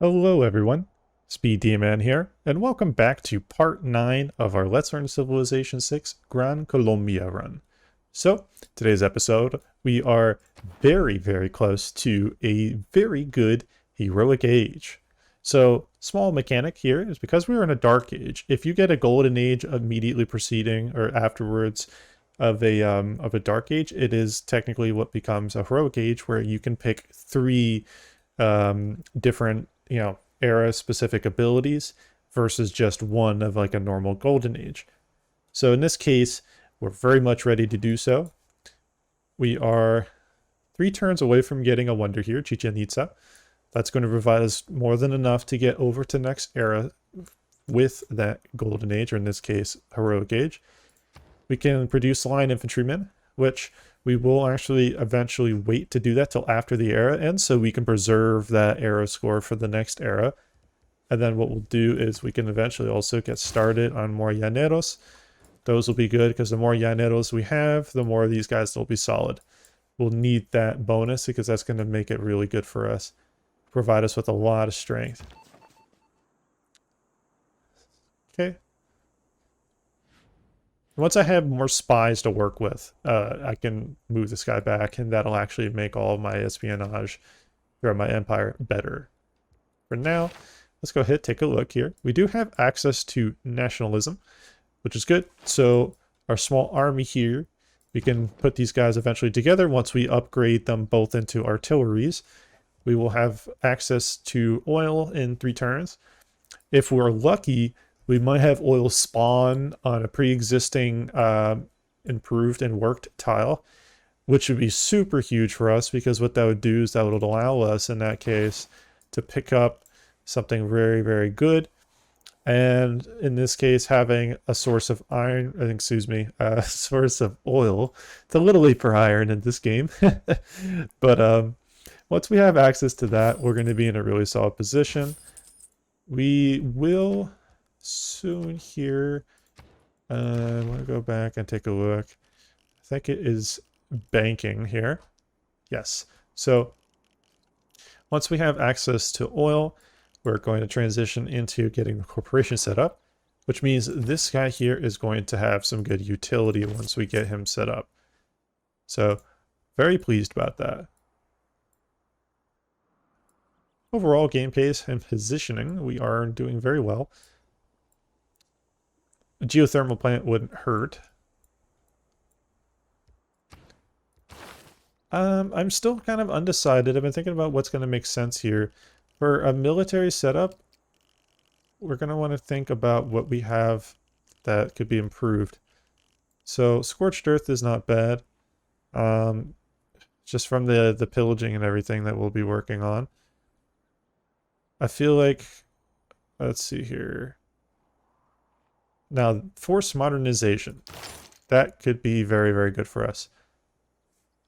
Hello everyone, SpeeDMan here, and welcome back to part 9 of our Let's Learn Civilization 6 Gran Colombia run. So, today's episode, we are very close to a very good heroic age. So, small mechanic here is because we are in a dark age, if you get a golden age immediately preceding or afterwards of a dark age, it is technically what becomes a heroic age where you can pick three different, era specific abilities versus just one of like a normal golden age. So in this case, we're very much ready to do so. We are 3 turns away from getting a wonder here, Chichen Itza. That's going to provide us more than enough to get over to next era with that golden age, or in this case, heroic age. We can produce line infantrymen, which we will actually eventually wait to do that till after the era ends, so we can preserve that era score for the next era. And then what we'll do is we can eventually also get started on more llaneros. Those will be good because the more llaneros we have, the more of these guys will be solid. We'll need that bonus because that's going to make it really good for us, provide us with a lot of strength. Okay. Once I have more spies to work with, I can move this guy back, and that'll actually make all of my espionage throughout my empire better. For now, let's go ahead, take a look here. We do have access to nationalism, which is good. So our small army here, we can put these guys eventually together. Once we upgrade them both into artilleries, we will have access to oil in 3 turns. If we're lucky, we might have oil spawn on a pre-existing improved and worked tile, which would be super huge for us because what that would do is that would allow us in that case to pick up something very good. And in this case, having a source of iron, excuse me, a source of oil. It's a little late for iron in this game. But once we have access to that, we're going to be in a really solid position. We will soon here. I want to go back and take a look. I think it is banking here. Yes. So once we have access to oil, we're going to transition into getting the corporation set up, which means this guy here is going to have some good utility once we get him set up. So very pleased about that. Overall game pace and positioning, we are doing very well. A geothermal plant wouldn't hurt. I'm still kind of undecided. I've been thinking about what's going to make sense here. For a military setup, we're going to want to think about what we have that could be improved. So Scorched Earth is not bad. Just from the pillaging and everything that we'll be working on. I feel like, let's see here. Now, force modernization. That could be very good for us.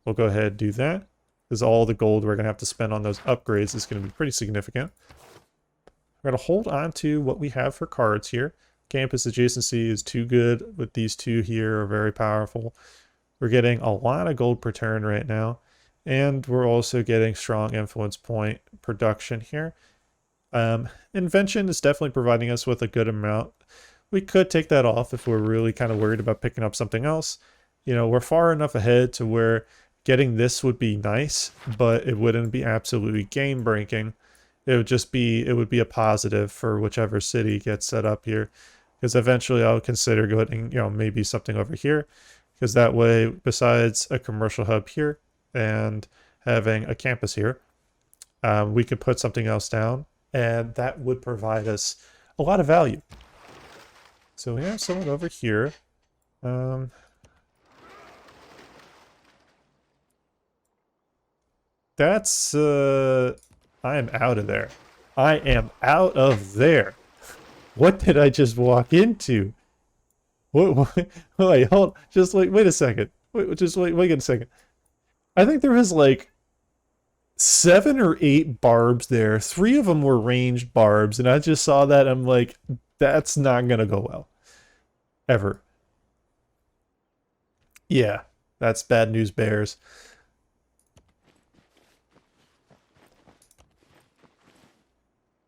We'll go ahead and do that, because all the gold we're going to have to spend on those upgrades is going to be pretty significant. We're going to hold on to what we have for cards here. Campus adjacency is too good, with these two here are very powerful. We're getting a lot of gold per turn right now, and we're also getting strong influence point production here. Invention is definitely providing us with a good amount. We could take that off if we're really kind of worried about picking up something else. You know, we're far enough ahead to where getting this would be nice, but it wouldn't be absolutely game breaking. It would just be, it would be a positive for whichever city gets set up here. Because eventually I'll consider going, maybe something over here. Because that way, besides a commercial hub here and having a campus here, we could put something else down. And that would provide us a lot of value. So we have someone over here. That's, I am out of there. I am out of there. What did I just walk into? Wait, hold, just wait a second. Wait a second. I think there was like 7 or 8 barbs there. 3 of them were ranged barbs, and I just saw that. I'm like, that's not gonna go well. Ever. Yeah, that's bad news bears.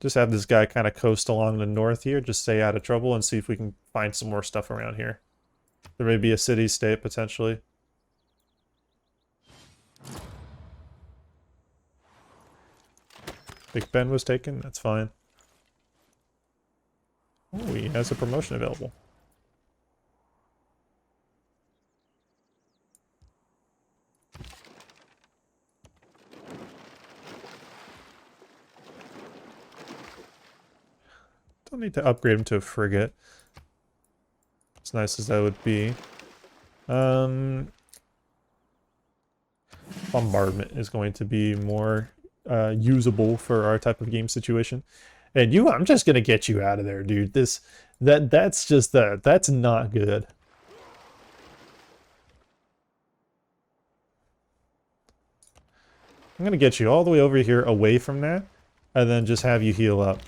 Just have this guy kind of coast along the north here, just stay out of trouble, and see if we can find some more stuff around here. There may be a city-state, potentially. Big Ben was taken, that's fine. Oh, he has a promotion available. Don't need to upgrade him to a frigate. As nice as that would be. Bombardment is going to be more usable for our type of game situation. And I'm just gonna get you out of there, dude. That's not good. I'm gonna get you all the way over here away from that, and then just have you heal up.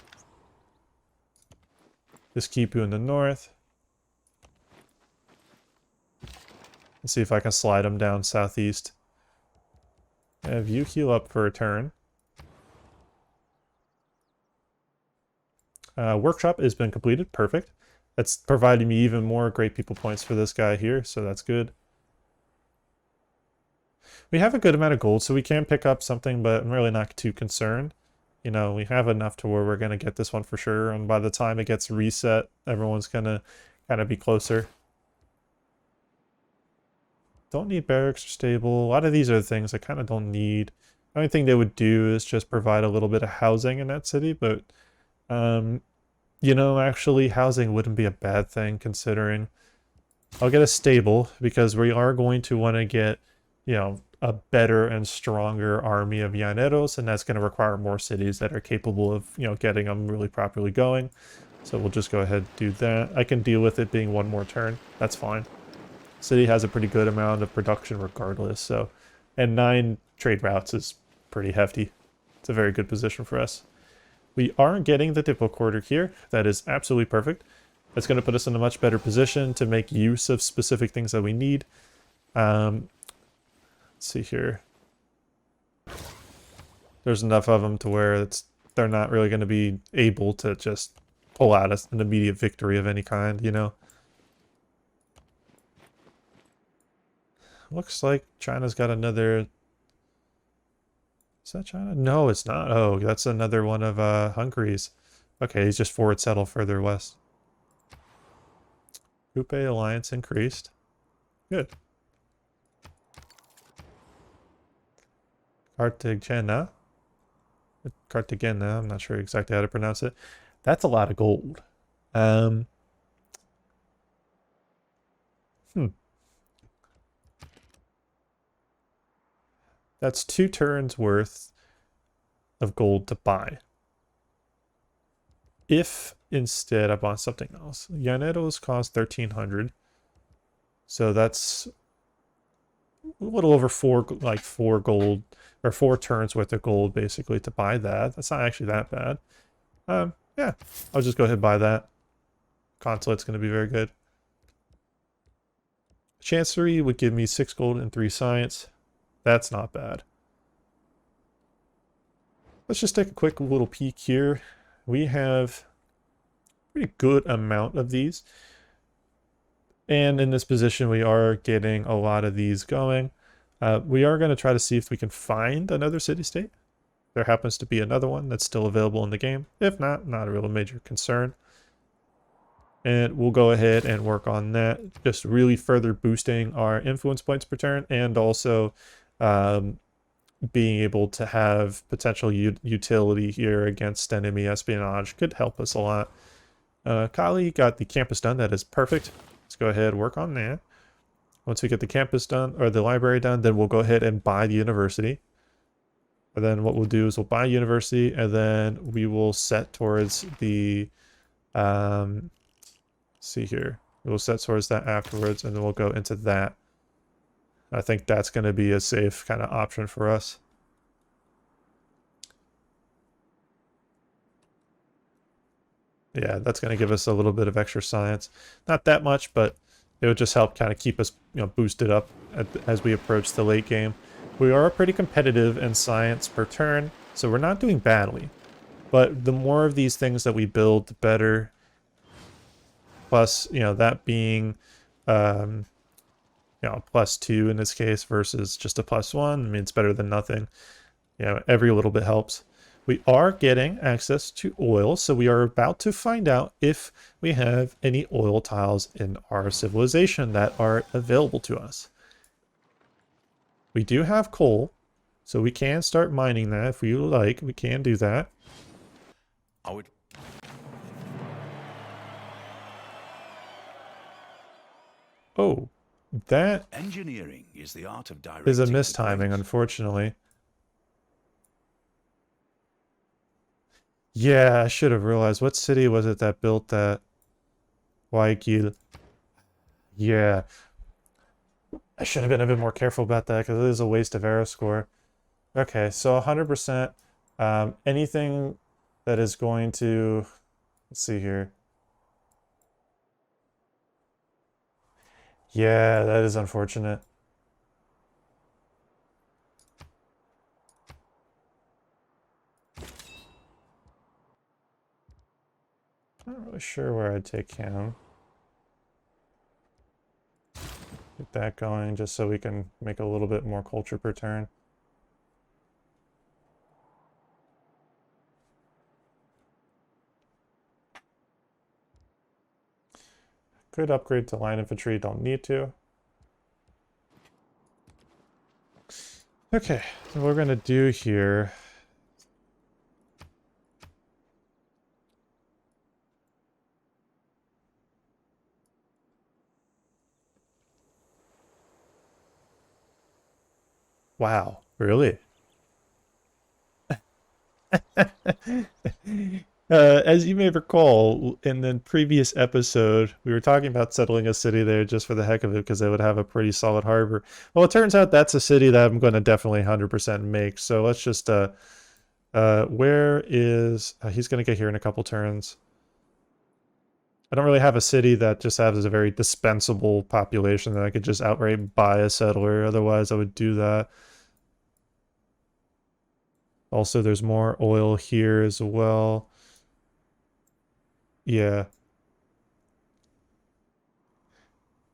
Just keep you in the north. Let's see if I can slide them down southeast. Have you heal up for a turn. Workshop has been completed. Perfect. That's providing me even more great people points for this guy here, so that's good. We have a good amount of gold, so we can pick up something, but I'm really not too concerned. You know, we have enough to where we're going to get this one for sure, and by the time it gets reset, everyone's going to kind of be closer. Don't need barracks or stable. A lot of these are things I kind of don't need. The only thing they would do is just provide a little bit of housing in that city, but you know, actually housing wouldn't be a bad thing considering. I'll get a stable because we are going to want to get, you know, a better and stronger army of llaneros, and that's going to require more cities that are capable of, you know, getting them really properly going. So we'll just go ahead and do that. I can deal with it being one more turn. That's fine. City has a pretty good amount of production regardless, so, and 9 trade routes is pretty hefty. It's a very good position for us. We are getting the depot quarter here. That is absolutely perfect. That's going to put us in a much better position to make use of specific things that we need. Let's see here. There's enough of them to where they're not really going to be able to just pull out an immediate victory of any kind, you know. Looks like China's got another... Is that China? No, it's not. Oh, that's another one of Hungary's. Okay, he's just forward settled further west. Coupe alliance increased. Good. Cartagena. Cartagena, I'm not sure exactly how to pronounce it. That's a lot of gold. That's 2 turns worth of gold to buy. If instead I bought something else. Llaneros cost 1,300. So that's a little over 4 gold, or 4 turns worth of gold basically to buy that. That's not actually that bad. Yeah, I'll just go ahead and buy that. Consulate's going to be very good. Chancery would give me 6 gold and 3 science. That's not bad. Let's just take a quick little peek here. We have a pretty good amount of these. And in this position, we are getting a lot of these going. We are going to try to see if we can find another city-state. There happens to be another one that's still available in the game. If not, not a real major concern. And we'll go ahead and work on that. Just really further boosting our influence points per turn, and also being able to have potential utility here against enemy espionage could help us a lot. Kali got the campus done. That is perfect. Let's go ahead and work on that. Once we get the campus done, or the library done, then we'll go ahead and buy the university. And then what we'll do is we'll buy university, and then we will set towards the see here. We'll set towards that afterwards, and then we'll go into that. I think that's going to be a safe kind of option for us. Yeah, that's going to give us a little bit of extra science. Not that much, but it would just help kind of keep us, you know, boosted up as we approach the late game. We are pretty competitive in science per turn, so we're not doing badly. But the more of these things that we build, the better. Plus, that being, um, +2 in this case versus just a +1. I mean, it's better than nothing. Every little bit helps. We are getting access to oil, so we are about to find out if we have any oil tiles in our civilization that are available to us. We do have coal, so we can start mining that if we like. We can do that. I would. Oh, that Engineering is the art of directing. is a mistiming, unfortunately. Yeah, I should have realized. What city was it that built that? Guayaquil. Yeah. I should have been a bit more careful about that because it is a waste of arrow score. Okay, so 100%. Anything that is going to... Let's see here. Yeah, that is unfortunate. Not really sure where I'd take him. Get that going just so we can make a little bit more culture per turn. Could upgrade to line infantry, don't need to. Okay, so what we're gonna do here. Wow, really? As you may recall, in the previous episode, we were talking about settling a city there just for the heck of it because they would have a pretty solid harbor. Well, it turns out that's a city that I'm going to definitely 100% make. So let's just, where is, he's going to get here in a couple turns. I don't really have a city that just has a very dispensable population that I could just outright buy a settler. Otherwise, I would do that. Also, there's more oil here as well. Yeah.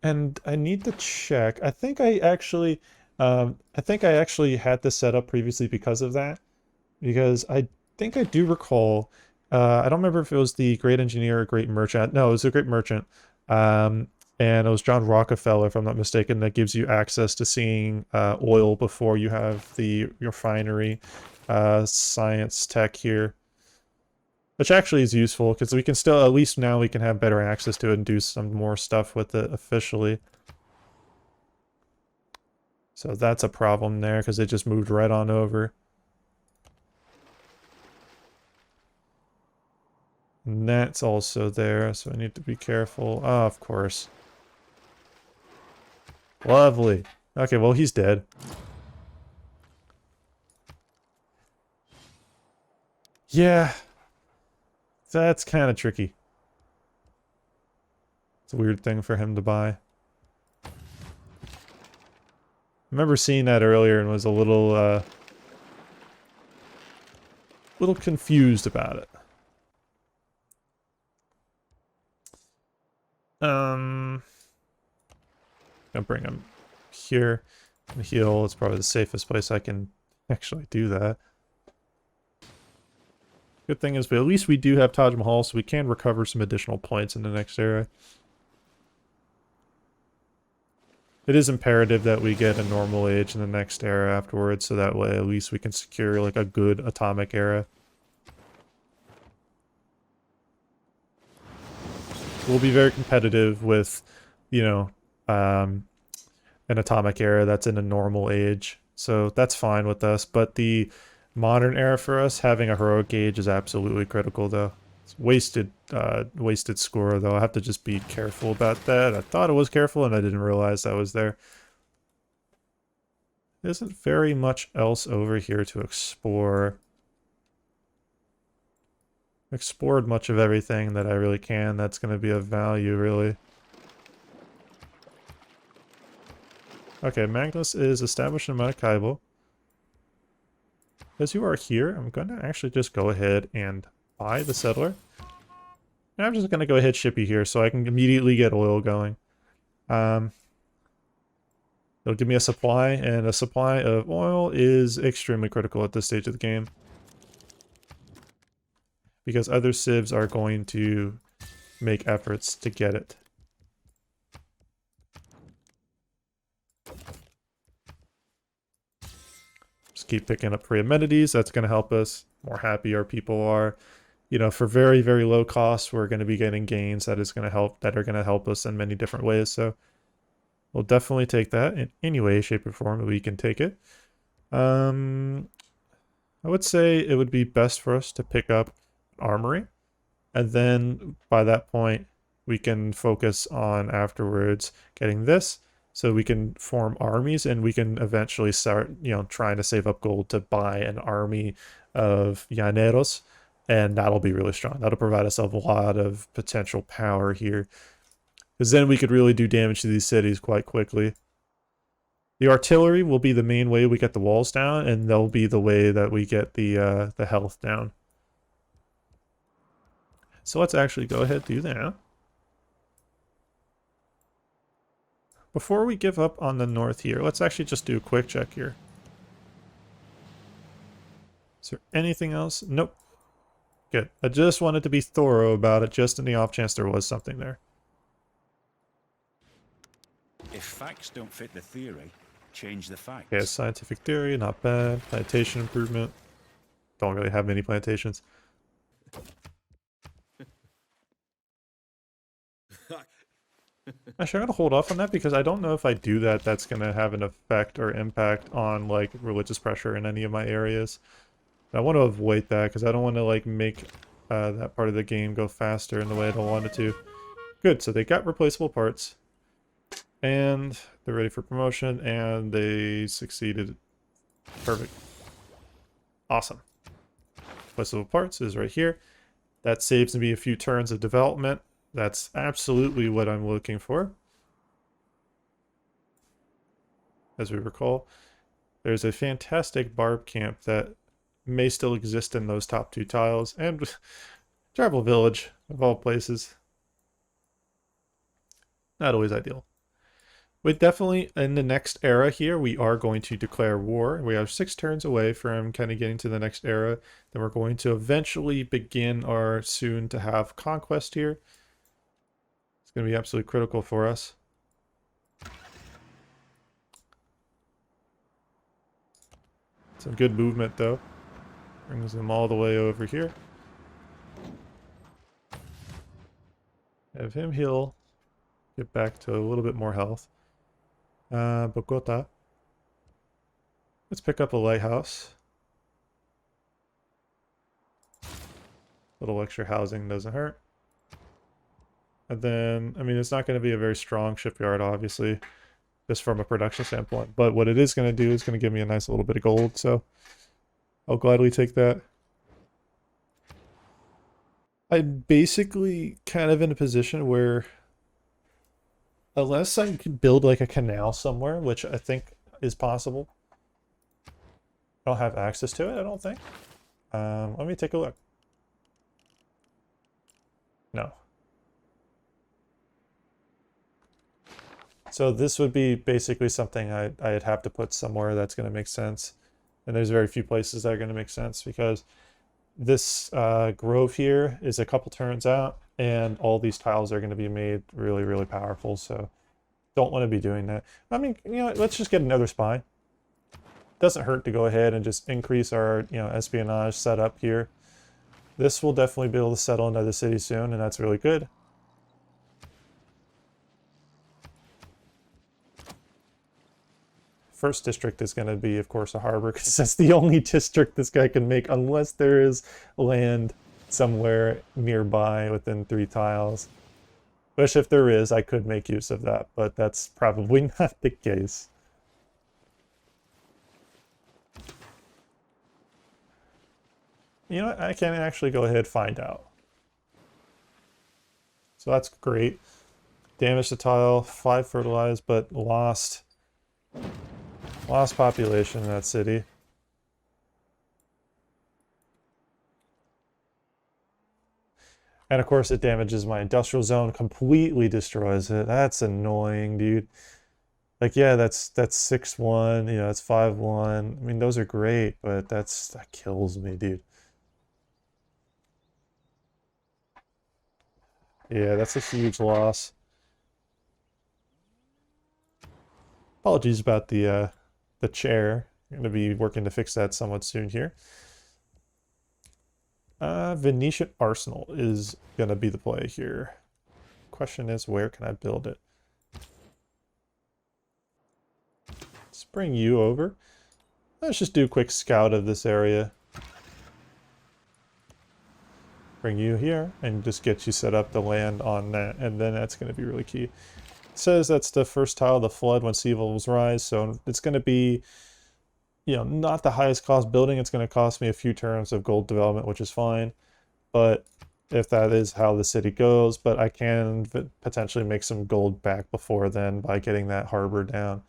And I need to check. I think I actually had this set up previously because of that. Because I think I do recall, I don't remember if it was the Great Engineer or Great Merchant. No, it was a Great Merchant. And it was John Rockefeller, if I'm not mistaken, that gives you access to seeing oil before you have the refinery science tech here. Which actually is useful, because we can still, at least now we can have better access to it and do some more stuff with it officially. So that's a problem there, because it just moved right on over. And that's also there, so I need to be careful. Oh, of course. Lovely. Okay, well, he's dead. Yeah. That's kind of tricky. It's a weird thing for him to buy. I remember seeing that earlier and was a little confused about it. I'll bring him here and heal. It's probably the safest place I can actually do that. Good thing is, but at least we do have Taj Mahal, so we can recover some additional points in the next era. It is imperative that we get a normal age in the next era afterwards, so that way at least we can secure like a good atomic era. We'll be very competitive with, an atomic era that's in a normal age, so that's fine with us, but the modern era for us, having a heroic age is absolutely critical, though. It's wasted score, though. I have to just be careful about that. I thought it was careful, and I didn't realize that was there. There isn't very much else over here to explore. Explored much of everything that I really can. That's going to be of value, really. Okay, Magnus is established in Maracaibo. As you are here, I'm going to actually just go ahead and buy the settler. And I'm just going to go ahead ship you here so I can immediately get oil going. It'll give me a supply, and a supply of oil is extremely critical at this stage of the game. Because other civs are going to make efforts to get it. Just keep picking up free amenities. That's going to help us. More happy our people are. You know, for very, very low cost, we're going to be getting gains that are going to help us in many different ways. So we'll definitely take that in any way, shape, or form that we can take it. I would say it would be best for us to pick up armory. And then by that point, we can focus on afterwards getting this. So we can form armies, and we can eventually start, you know, trying to save up gold to buy an army of llaneros. And that'll be really strong. That'll provide us a lot of potential power here. Because then we could really do damage to these cities quite quickly. The artillery will be the main way we get the walls down, and they'll be the way that we get the health down. So let's actually go ahead and do that. Before we give up on the north here, let's actually just do a quick check here. Is there anything else? Nope. Good. I just wanted to be thorough about it, just in the off chance there was something there. If facts don't fit the theory, change the facts. Okay, scientific theory, not bad. Plantation improvement. Don't really have many plantations. Actually, I'm gonna hold off on that because I don't know if I do that, that's gonna have an effect or impact on like religious pressure in any of my areas. I want to avoid that because I don't want to like make that part of the game go faster in the way I don't want it to. Good, so they got replaceable parts. And they're ready for promotion, and they succeeded. Perfect. Awesome. Replaceable parts is right here. That saves me a few turns of development. That's absolutely what I'm looking for. As we recall, there's a fantastic barb camp that may still exist in those top two tiles, and Tribal Village, of all places. Not always ideal. We definitely, in the next era here, we are going to declare war. We have 6 turns away from kind of getting to the next era. Then we're going to eventually begin our soon to have conquest here. It's going to be absolutely critical for us. Some good movement though. Brings them all the way over here. Have him heal. Get back to a little bit more health. Bogota. Let's pick up a lighthouse. Little extra housing doesn't hurt. And then, I mean, it's not going to be a very strong shipyard, obviously, just from a production standpoint. But what it is going to do is going to give me a nice little bit of gold, so I'll gladly take that. I'm basically kind of in a position where, unless I can build like a canal somewhere, which I think is possible, I don't have access to it, I don't think. Let me take a look. No. So this would be basically something I'd have to put somewhere that's going to make sense. And there's very few places that are going to make sense because this grove here is a couple turns out, and all these tiles are going to be made really, really powerful. So don't want to be doing that. I mean, you know, let's just get another spy. Doesn't hurt to go ahead and just increase our, you know, espionage setup here. This will definitely be able to settle into the city soon, and that's really good. First district is going to be, of course, a harbor, because that's the only district this guy can make, unless there is land somewhere nearby within 3 tiles. Which, if there is, I could make use of that, but that's probably not the case. You know what? I can actually go ahead and find out. So that's great. Damage the tile, 5 fertilized, but lost population in that city. And of course, it damages my industrial zone, completely destroys it. That's annoying, dude. Like, yeah, that's 6-1, you know, that's 5-1. I mean, those are great, but that kills me, dude. Yeah, that's a huge loss. Apologies about the chair. I'm gonna be working to fix that somewhat soon here. Venetian Arsenal is gonna be the play here. Question is, where can I build it? Let's bring you over. Let's just do a quick scout of this area. Bring you here and just get you set up to land on that, and then that's going to be really key. It says that's the first tile of the flood when sea levels rise, so it's going to be, you know, not the highest cost building. It's going to cost me a few turns of gold development, which is fine. But if that is how the city goes, but I can potentially make some gold back before then by getting that harbor down.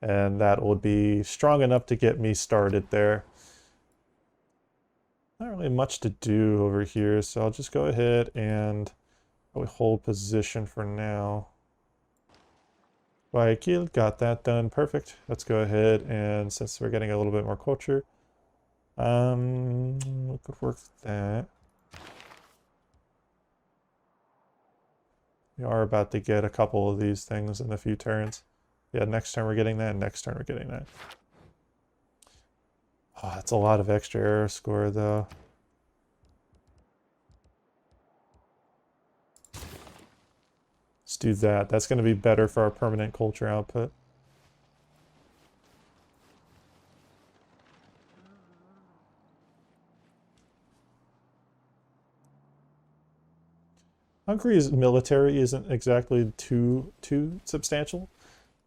And that would be strong enough to get me started there. Not really much to do over here, so I'll just go ahead and probably hold position for now. Guayaquil, got that done. Perfect. Let's go ahead and since we're getting a little bit more culture, we could work with that. We are about to get a couple of these things in a few turns. Yeah, next turn we're getting that, next turn we're getting that. Oh, that's a lot of extra error score, though. Let's do that. That's going to be better for our permanent culture output. Hungary's military isn't exactly too substantial.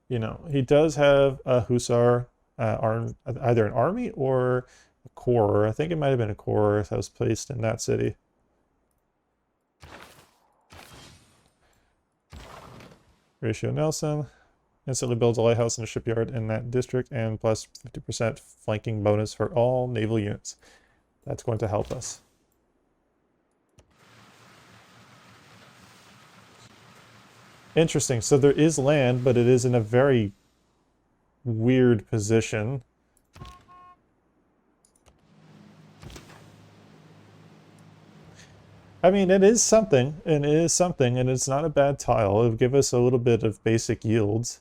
You know, he does have a hussar either an army or a corps. I think it might have been a corps that was placed in that city. Ratio Nelson instantly builds a lighthouse and a shipyard in that district, and plus 50% flanking bonus for all naval units. That's going to help us. Interesting. So there is land, but it is in a very weird position. I mean, it is something, and it is something, and it's not a bad tile. It'll give us a little bit of basic yields.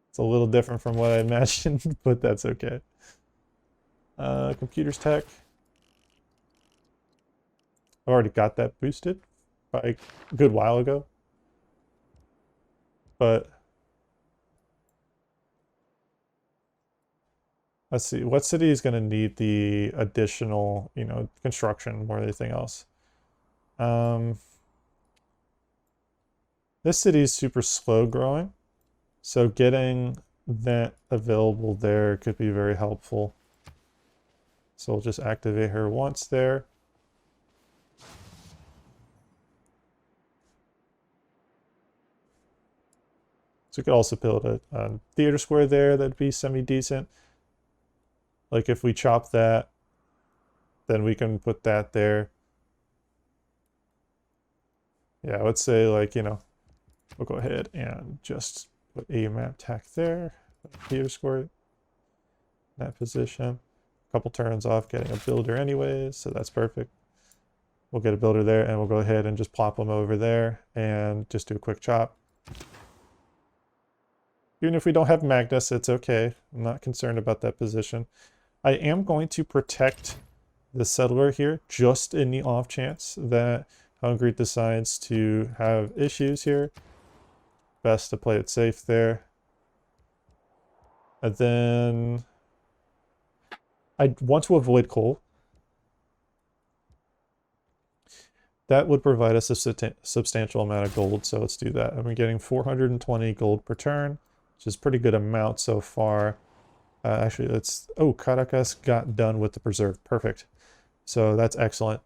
It's a little different from what I imagined, but that's okay. Computers tech. I've already got that boosted by a good while ago. But let's see, what city is going to need the additional, you know, construction more than anything else? This city is super slow growing, so getting that available there could be very helpful. So we'll just activate her once there. So we could also build a theater square there that'd be semi-decent. Like if we chop that, then we can put that there. Yeah, I would say, like, you know, we'll go ahead and just put a map tack there, theater square in that position. A couple turns off getting a builder anyways, so that's perfect. We'll get a builder there and we'll go ahead and just plop them over there and just do a quick chop. Even if we don't have Magnus, it's okay. I'm not concerned about that position. I am going to protect the settler here just in the off chance that Hungary decides to have issues here. Best to play it safe there. And then I want to avoid coal. That would provide us a substantial amount of gold, so let's do that. I'm getting 420 gold per turn, which is a pretty good amount so far. Actually, let's... Oh, Caracas got done with the preserve. Perfect. So that's excellent.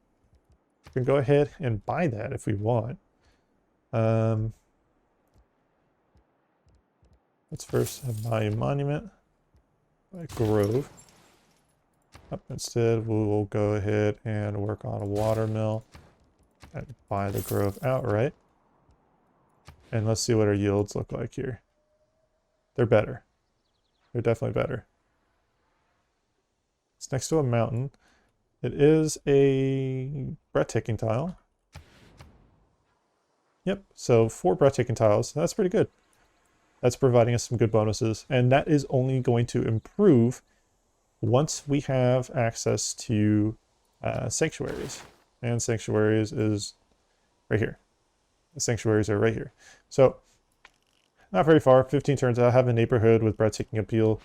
We can go ahead and buy that if we want. Let's first buy a monument. Buy Grove. Instead, we will go ahead and work on a watermill and buy the growth outright. And let's see what our yields look like here. They're better. They're definitely better. It's next to a mountain. It is a breathtaking tile. Yep, so 4 breathtaking tiles. That's pretty good. That's providing us some good bonuses. And that is only going to improve once we have access to sanctuaries. And sanctuaries is right here. The sanctuaries are right here. So, not very far. 15 turns out. I have a neighborhood with breathtaking appeal.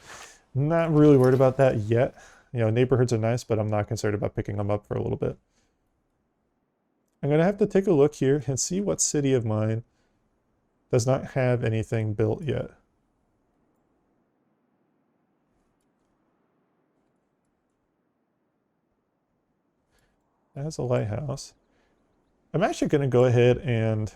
Not really worried about that yet. You know, neighborhoods are nice, but I'm not concerned about picking them up for a little bit. I'm going to have to take a look here and see what city of mine does not have anything built yet. It has a lighthouse. I'm actually going to go ahead and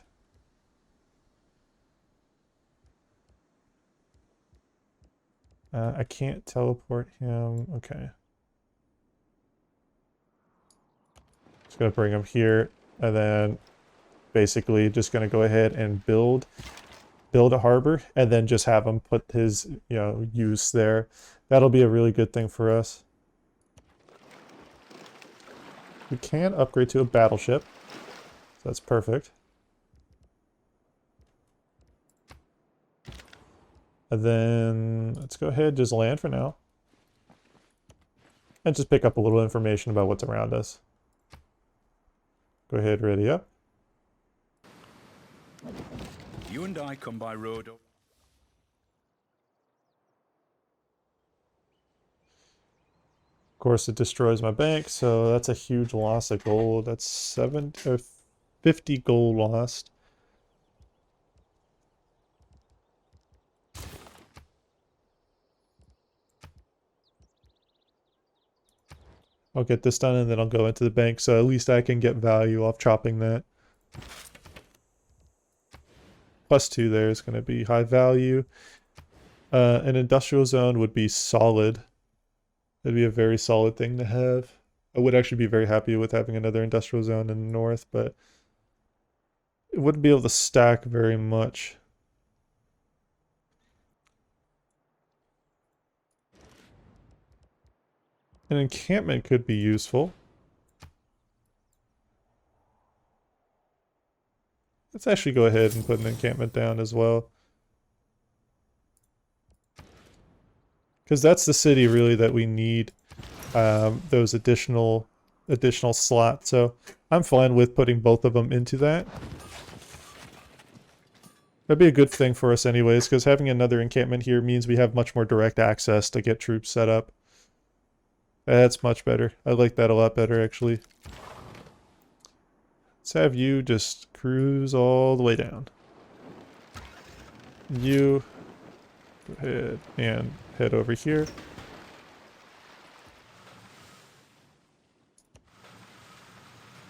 I can't teleport him. Okay. Just going to bring him here and then basically just going to go ahead and build a harbor and then just have him put his, you know, use there. That'll be a really good thing for us. We can upgrade to a battleship. So that's perfect. And then let's go ahead, just land for now. And just pick up a little information about what's around us. Go ahead, ready up. You and I come by road. Of course, it destroys my bank, so that's a huge loss of gold. That's 50 gold lost. I'll get this done and then I'll go into the bank, so at least I can get value off chopping that. +2 there is going to be high value. An industrial zone would be solid. It'd be a very solid thing to have. I would actually be very happy with having another industrial zone in the north, but it wouldn't be able to stack very much. An encampment could be useful. Let's actually go ahead and put an encampment down as well. Because that's the city really that we need those additional slots. So I'm fine with putting both of them into that. That'd be a good thing for us anyways, because having another encampment here means we have much more direct access to get troops set up. That's much better. I like that a lot better, actually. Let's have you just cruise all the way down. You go ahead and head over here.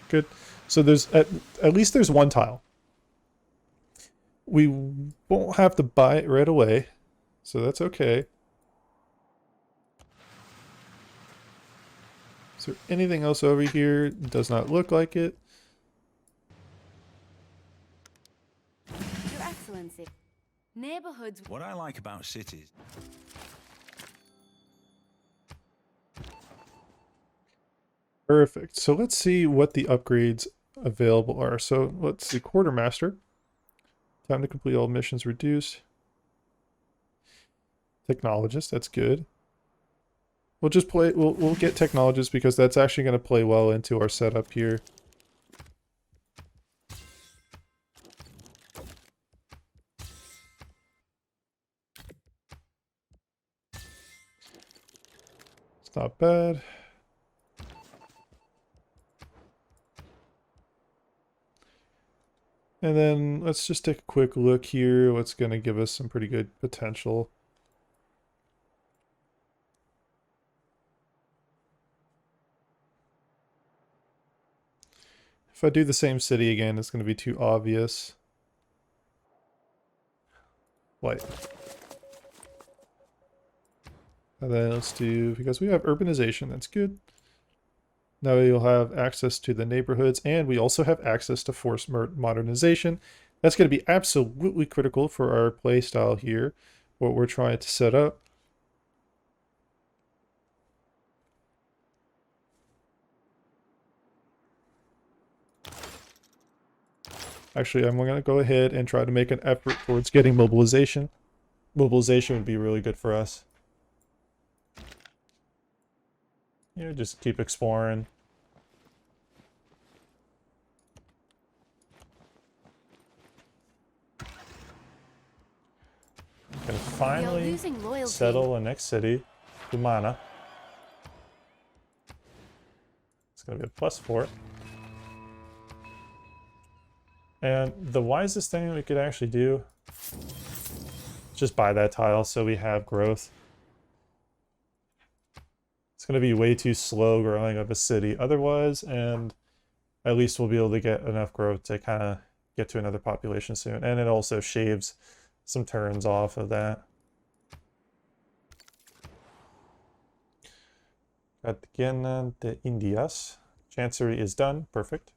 Good. So there's at least there's one tile. We won't have to buy it right away, so that's okay. Is there anything else over here? Does not look like it. Your Excellency, neighborhoods. What I like about cities. Perfect. So let's see what the upgrades available are. So let's see, Quartermaster. Time to complete all missions reduced. Technologist, that's good. We'll just play, we'll get Technologist because that's actually going to play well into our setup here. It's not bad. And then let's just take a quick look here. What's going to give us some pretty good potential. If I do the same city again, it's going to be too obvious. Light. And then let's do, because we have urbanization, that's good. Now you'll have access to the neighborhoods, and we also have access to forced modernization. That's going to be absolutely critical for our play style here, what we're trying to set up. Actually, I'm going to go ahead and try to make an effort towards getting mobilization. Mobilization would be really good for us. You know, just keep exploring. Gonna finally losing loyalty. settle the next city, Humana. It's gonna be a +4. And the wisest thing we could actually do, just buy that tile so we have growth. It's gonna be way too slow growing of a city otherwise, and at least we'll be able to get enough growth to kind of get to another population soon. And it also shaves some turns off of that. Cartagena de Indias. Chancery is done. Perfect.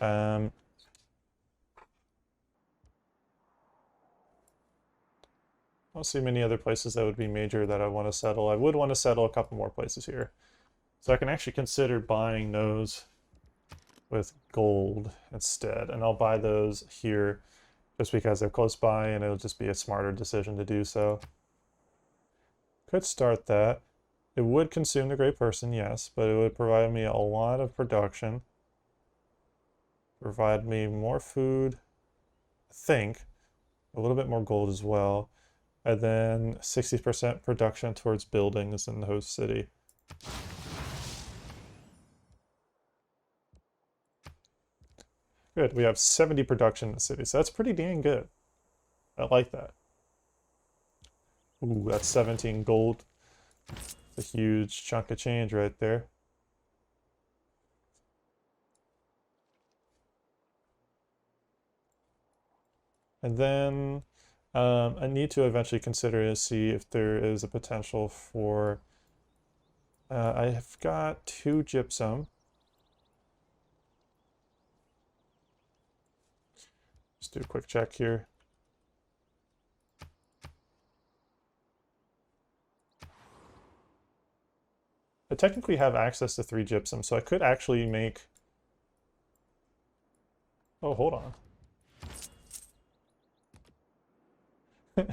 I don't see many other places that would be major that I want to settle. I would want to settle a couple more places here. So I can actually consider buying those with gold instead. And I'll buy those here just because they're close by and it'll just be a smarter decision to do so. Could start that. It would consume the great person, yes, but it would provide me a lot of production. Provide me more food, I think. A little bit more gold as well. And then 60% production towards buildings in the host city. Good, we have 70 production in the city, so that's pretty dang good. I like that. Ooh, that's 17 gold. A huge chunk of change right there. And then I need to eventually consider to see if there is a potential for... I have got 2 gypsum. Just do a quick check here. I technically have access to 3 gypsum, so I could actually make... Oh, hold on. It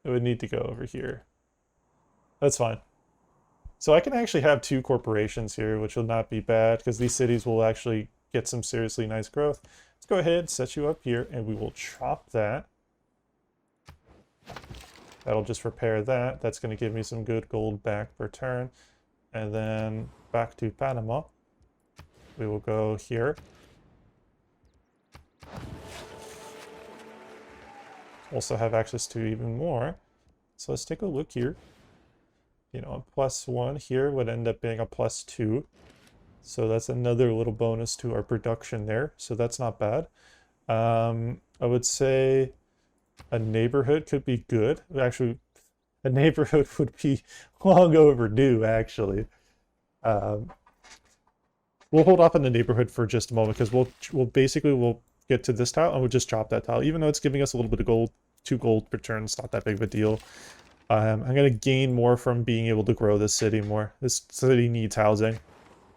would need to go over here. That's fine. So I can actually have 2 corporations here, which will not be bad, because these cities will actually get some seriously nice growth. Let's go ahead, set you up here, and we will chop that. That'll just repair that. That's going to give me some good gold back per turn. And then back to Panama. We will go here. Also have access to even more. So let's take a look here. You know, a +1 here would end up being a +2. So that's another little bonus to our production there. So that's not bad. I would say a neighborhood could be good. Actually, a neighborhood would be long overdue, actually. We'll hold off on the neighborhood for just a moment because we'll get to this tile and we'll just chop that tile. Even though it's giving us a little bit of gold, 2 gold per turn, it's not that big of a deal. I'm going to gain more from being able to grow this city more. This city needs housing.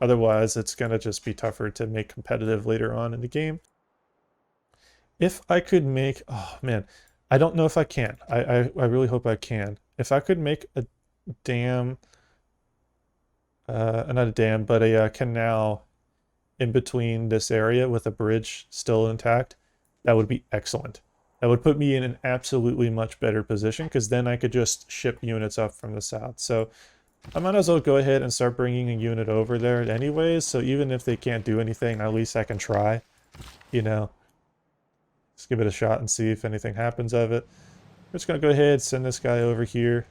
Otherwise, it's going to just be tougher to make competitive later on in the game. If I could make... Oh, man. I don't know if I can. I really hope I can. If I could make a dam... not a dam, but a canal in between this area with a bridge still intact, that would be excellent. That would put me in an absolutely much better position because then I could just ship units up from the south. So I might as well go ahead and start bringing a unit over there anyways. So even if they can't do anything, at least I can try, you know. Let's give it a shot and see if anything happens of it. We're just going to go ahead, send this guy over here.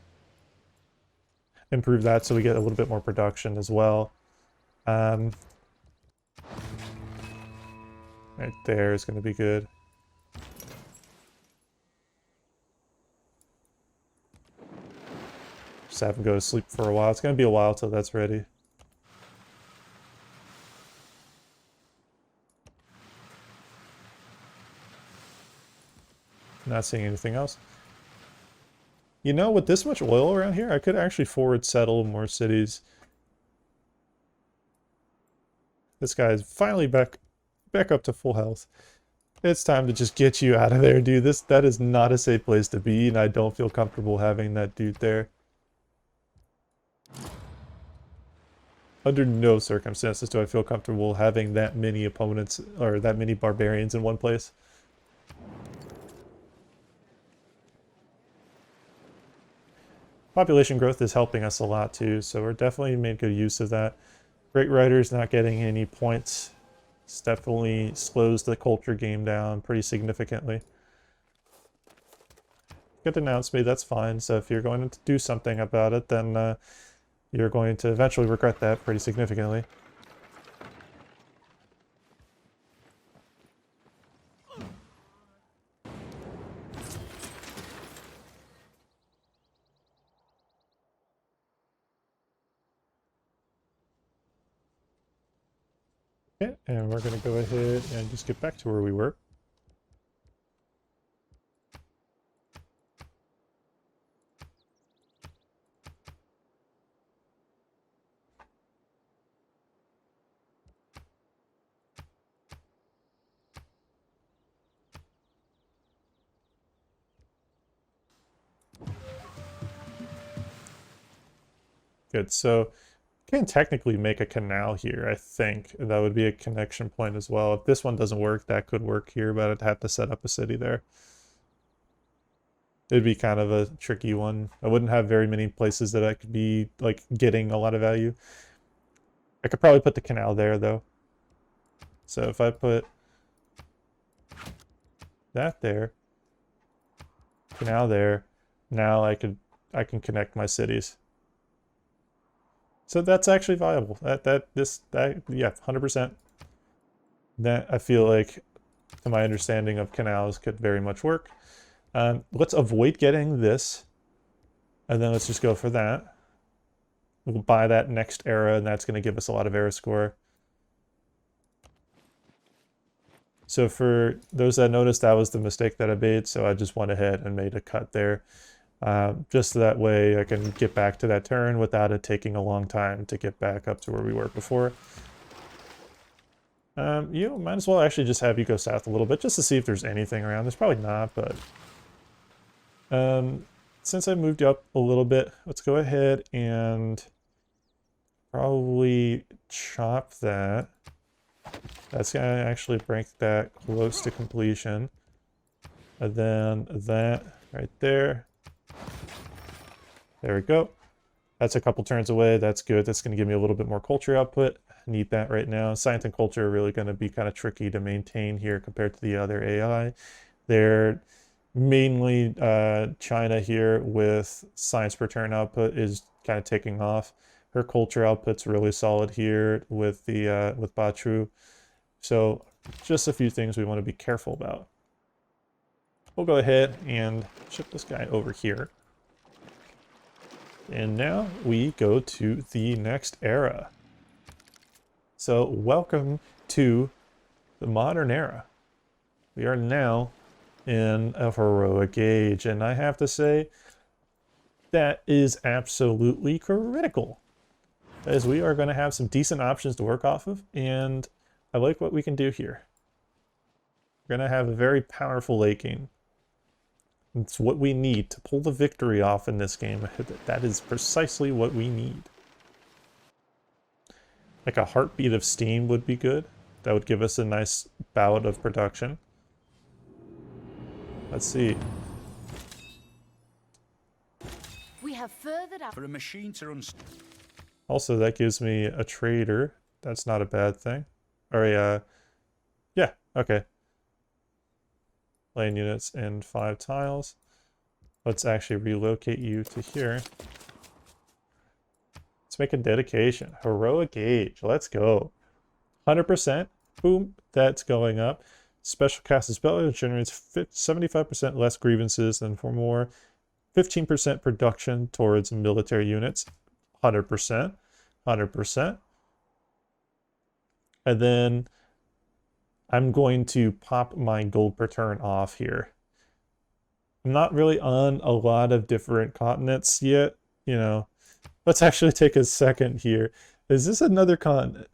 Improve that so we get a little bit more production as well. Right there is going to be good. Just have him go to sleep for a while. It's going to be a while till that's ready. Not seeing anything else. You know, with this much oil around here, I could actually forward settle more cities. This guy's finally back up to full health. It's time to just get you out of there, dude. That is not a safe place to be, and I don't feel comfortable having that dude there. Under no circumstances do I feel comfortable having that many opponents, or that many barbarians in one place. Population growth is helping us a lot too, so we're definitely made good use of that. Great Writers not getting any points. This definitely slows the culture game down pretty significantly. Could denounce me, that's fine. So if you're going to do something about it, then you're going to eventually regret that pretty significantly. Okay, and we're going to go ahead and just get back to where we were. Good, so can technically make a canal here, I think. That would be a connection point as well. If this one doesn't work, that could work here, but I'd have to set up a city there. It'd be kind of a tricky one. I wouldn't have very many places that I could be, like, getting a lot of value. I could probably put the canal there, though. So if I put that there, canal there, now I can connect my cities. So that's actually viable. Yeah, 100%. That I feel like, to my understanding of canals, could very much work. Let's avoid getting this, and then let's just go for that. We'll buy that next era, and that's going to give us a lot of era score. So for those that noticed, that was the mistake that I made, so I just went ahead and made a cut there. Just so that way I can get back to that turn without it taking a long time to get back up to where we were before. You might as well actually just have you go south a little bit just to see if there's anything around. There's probably not, but since I moved you up a little bit, let's go ahead and probably chop that. That's going to actually bring that close to completion. And then that right there. There we go. That's a couple turns away. That's good. That's going to give me a little bit more culture output. Need that right now. Science and culture are really going to be kind of tricky to maintain here compared to the other AI. They're mainly China here with science per turn output is kind of taking off. Her culture output's really solid here with the with Batru. So just a few things we want to be careful about. We'll go ahead and ship this guy over here. And now we go to the next era. So welcome to the modern era. We are now in a heroic age, and I have to say that is absolutely critical, as we are going to have some decent options to work off of, and I like what we can do here. We're going to have a very powerful late game. It's what we need to pull the victory off in this game. That is precisely what we need. Like a heartbeat of steam would be good. That would give us a nice bout of production. Let's see. We have furthered up. For a machine to run... Also, that gives me a trader. That's not a bad thing. Or a, yeah, okay. Land units and 5 tiles. Let's actually relocate you to here. Let's make a dedication. Heroic age. Let's go. 100%. Boom. That's going up. Special cast spell generates 75% less grievances than for more. 15% production towards military units, 100%, 100%. And then I'm going to pop my gold per turn off here. I'm not really on a lot of different continents yet, you know. Let's actually take a second here. Is this another continent?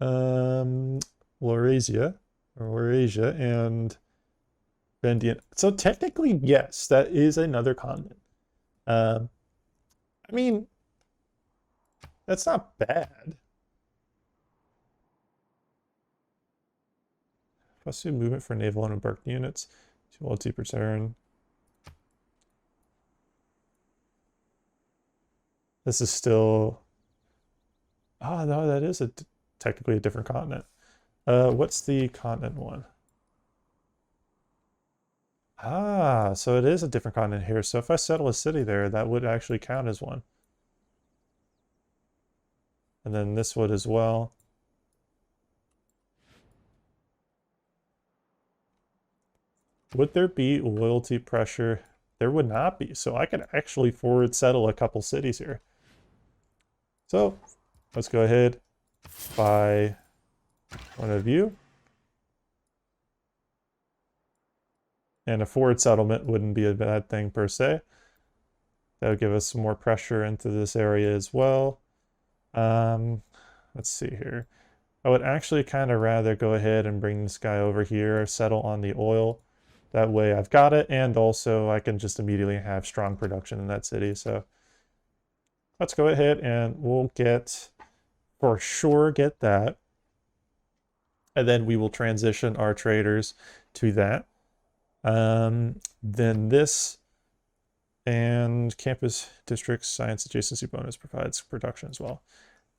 Laurasia, or Laurasia, and Bendian. So technically, yes, that is another continent. I mean, that's not bad. Plus 2 movement for naval and embarked units. 2 ulti per turn. This is still... Ah, no, that is technically a different continent. What's the continent one? Ah, so it is a different continent here. So if I settle a city there, that would actually count as one. And then this would as well. Would there be loyalty pressure? There would not be. So I could actually forward settle a couple cities here. So let's go ahead, buy one of you. And a forward settlement wouldn't be a bad thing per se. That would give us some more pressure into this area as well. Let's see here. I would actually kind of rather go ahead and bring this guy over here, settle on the oil. That way I've got it, and also I can just immediately have strong production in that city. So let's go ahead and we'll get, for sure, get that. And then we will transition our traders to that. Then this and campus districts science adjacency bonus provides production as well.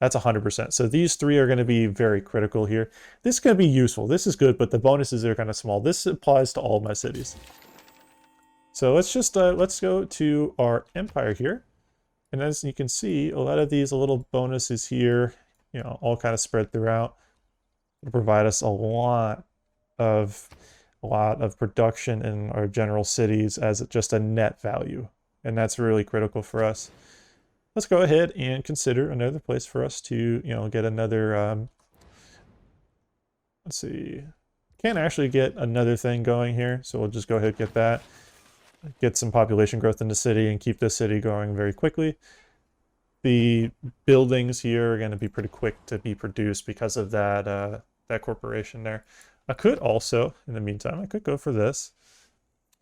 That's 100%. So these three are going to be very critical here. This is going to be useful. This is good, but the bonuses are kind of small. This applies to all my cities. So let's just let's go to our empire here. And as you can see, a lot of these little bonuses here, you know, all kind of spread throughout, will provide us a lot of production in our general cities as just a net value. And that's really critical for us. Let's go ahead and consider another place for us to, you know, get another, let's see, can't actually get another thing going here. So we'll just go ahead and get that, get some population growth in the city and keep this city going very quickly. The buildings here are going to be pretty quick to be produced because of that, that corporation there. I could also, in the meantime, I could go for this.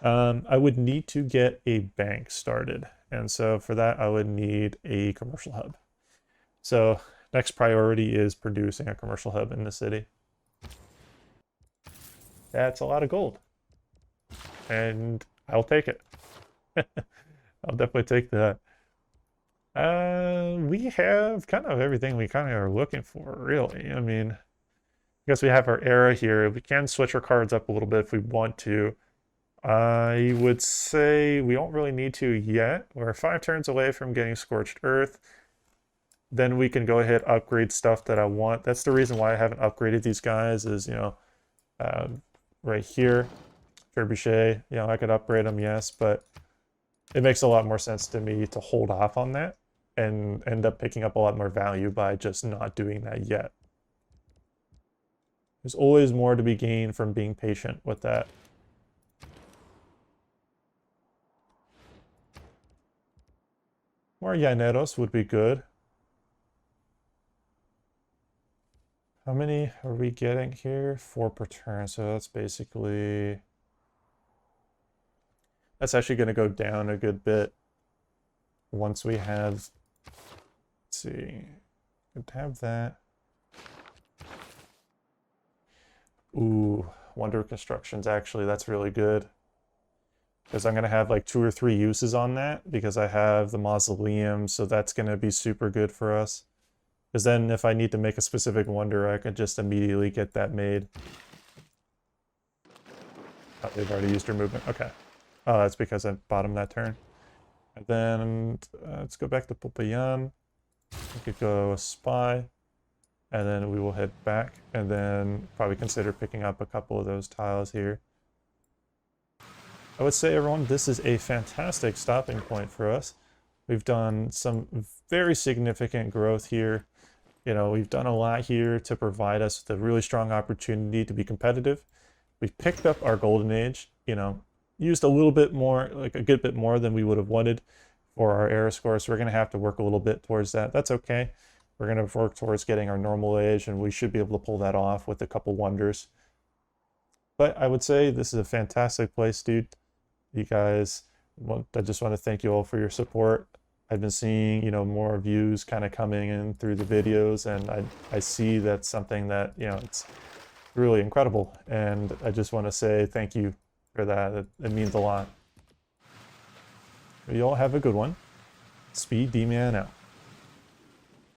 I would need to get a bank started. And so for that, I would need a commercial hub. So next priority is producing a commercial hub in the city. That's a lot of gold. And I'll take it. I'll definitely take that. We have kind of everything we kind of are looking for, really. I mean, I guess we have our era here. We can switch our cards up a little bit if we want to. I would say we don't really need to yet. We're 5 turns away from getting Scorched Earth. Then we can go ahead upgrade stuff that I want. That's the reason why I haven't upgraded these guys is, you know, right here, Trebuchet, you know, I could upgrade them, yes, but it makes a lot more sense to me to hold off on that and end up picking up a lot more value by just not doing that yet. There's always more to be gained from being patient with that. More Llaneros would be good. How many are we getting here? 4 per turn, so that's basically... That's actually going to go down a good bit once we have... Let's see... Could have that. Ooh, Wonder Constructions, actually, that's really good. Because I'm going to have like 2 or 3 uses on that because I have the mausoleum, so that's going to be super good for us. Because then if I need to make a specific wonder, I can just immediately get that made. Oh, they've already used their movement. Okay. Oh, that's because I bottomed that turn. And then let's go back to Popayan. We could go a spy. And then we will head back. And then probably consider picking up a couple of those tiles here. I would say, everyone, this is a fantastic stopping point for us. We've done some very significant growth here. You know, we've done a lot here to provide us with a really strong opportunity to be competitive. We've picked up our golden age, you know, used a little bit more, like a good bit more than we would have wanted for our era score. So we're going to have to work a little bit towards that. That's okay. We're going to work towards getting our normal age, and we should be able to pull that off with a couple wonders. But I would say this is a fantastic place, dude. You guys, I just want to thank you all for your support. I've been seeing, you know, more views kind of coming in through the videos, and I see that's something that, you know, it's really incredible. And I just want to say thank you for that. It means a lot. You all have a good one. SpeeDMan out.